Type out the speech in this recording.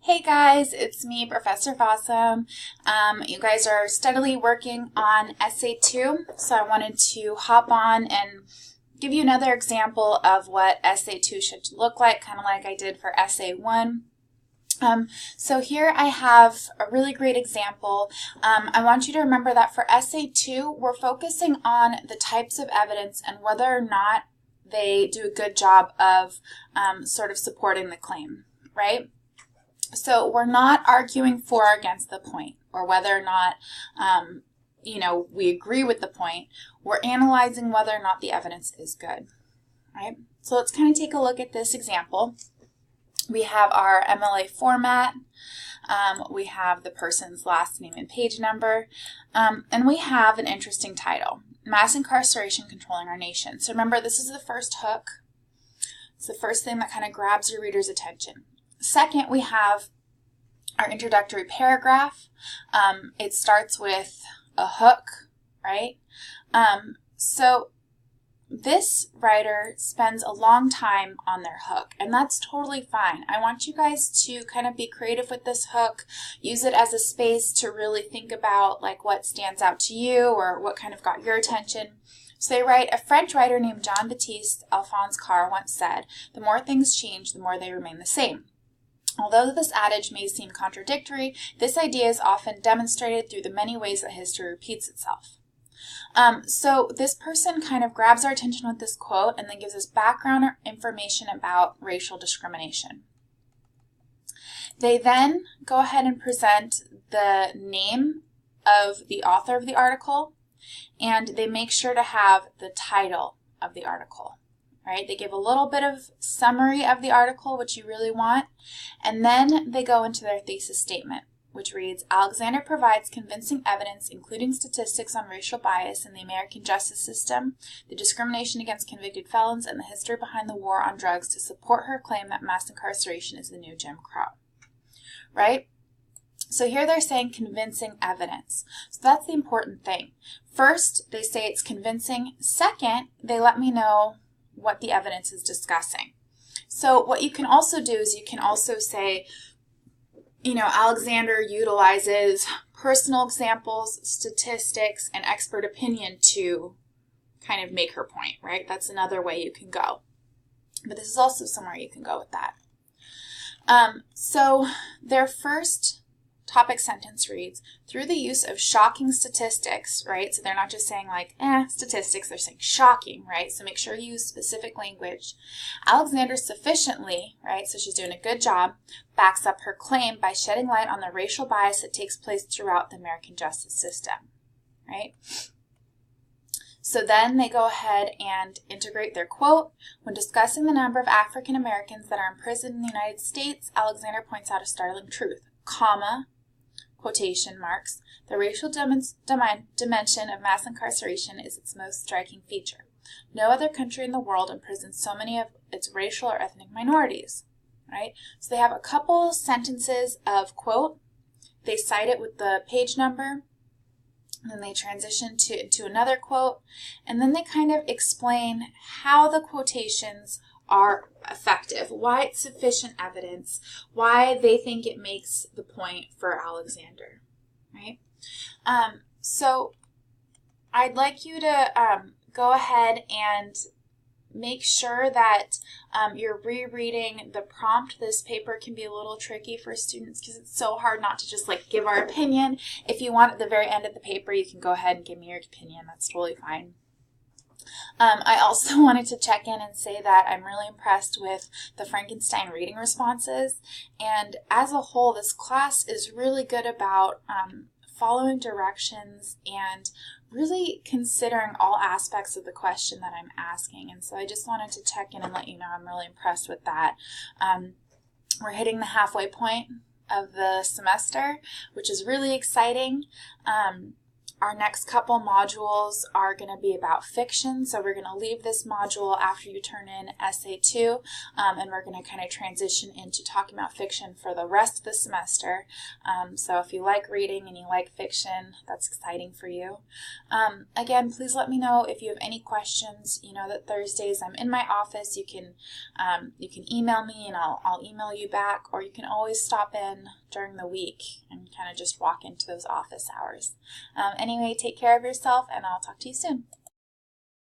Hey guys, it's me, Professor Fossum. You guys are steadily working on Essay 2, so I wanted to hop on and give you another example of what Essay 2 should look like, kind of like I did for Essay 1. So here I have a really great example. I want you to remember that for Essay 2, we're focusing on the types of evidence and whether or not they do a good job of sort of supporting the claim, right? So we're not arguing for or against the point or whether or not, we agree with the point. We're analyzing whether or not the evidence is good, right? So let's kind of take a look at this example. We have our MLA format. We have the person's last name and page number. And we have an interesting title, Mass Incarceration Controlling Our Nation. So remember, this is the first hook. It's the first thing that kind of grabs your reader's attention. Second, we have our introductory paragraph. It starts with a hook, right? So this writer spends a long time on their hook, and that's totally fine. I want you guys to kind of be creative with this hook, use it as a space to really think about like what stands out to you or what kind of got your attention. So they write, a French writer named Jean-Baptiste Alphonse Karr once said, "The more things change, the more they remain the same." Although this adage may seem contradictory, this idea is often demonstrated through the many ways that history repeats itself. So this person kind of grabs our attention with this quote and then gives us background information about racial discrimination. They then go ahead and present the name of the author of the article, and they make sure to have the title of the article. Right? They give a little bit of summary of the article, which you really want, and then they go into their thesis statement, which reads, Alexander provides convincing evidence, including statistics on racial bias in the American justice system, the discrimination against convicted felons, and the history behind the war on drugs to support her claim that mass incarceration is the new Jim Crow. Right? So here they're saying convincing evidence. So that's the important thing. First, they say it's convincing. Second, they let me know what the evidence is discussing. So what you can also do is you can also say, Alexander utilizes personal examples, statistics, and expert opinion to kind of make her point, right? That's another way you can go. But this is also somewhere you can go with that. So their first topic sentence reads, through the use of shocking statistics, right? So they're not just saying like, statistics, they're saying shocking, right? So make sure you use specific language. Alexander sufficiently, right? So she's doing a good job, backs up her claim by shedding light on the racial bias that takes place throughout the American justice system, right? So then they go ahead and integrate their quote. When discussing the number of African Americans that are imprisoned in the United States, Alexander points out a startling truth, comma, quotation marks, the racial dimension of mass incarceration is its most striking feature. No other country in the world imprisons so many of its racial or ethnic minorities, right? So they have a couple sentences of quote, they cite it with the page number, and then they transition to another quote, and then they kind of explain how the quotations are effective, why it's sufficient evidence, why they think it makes the point for Alexander, right? So I'd like you to go ahead and make sure that you're rereading the prompt. This paper can be a little tricky for students because it's so hard not to just like give our opinion. If you want at the very end of the paper, you can go ahead and give me your opinion. That's totally fine. I also wanted to check in and say that I'm really impressed with the Frankenstein reading responses, and as a whole, this class is really good about following directions and really considering all aspects of the question that I'm asking, and so I just wanted to check in and let you know I'm really impressed with that. We're hitting the halfway point of the semester, which is really exciting. Our next couple modules are going to be about fiction, so we're going to leave this module after you turn in Essay 2, and we're going to kind of transition into talking about fiction for the rest of the semester. So if you like reading and you like fiction, that's exciting for you. Again, please let me know if you have any questions. You know that Thursdays I'm in my office. You can email me and I'll email you back, or you can always stop in during the week and kind of just walk into those office hours. Anyway, take care of yourself, and I'll talk to you soon.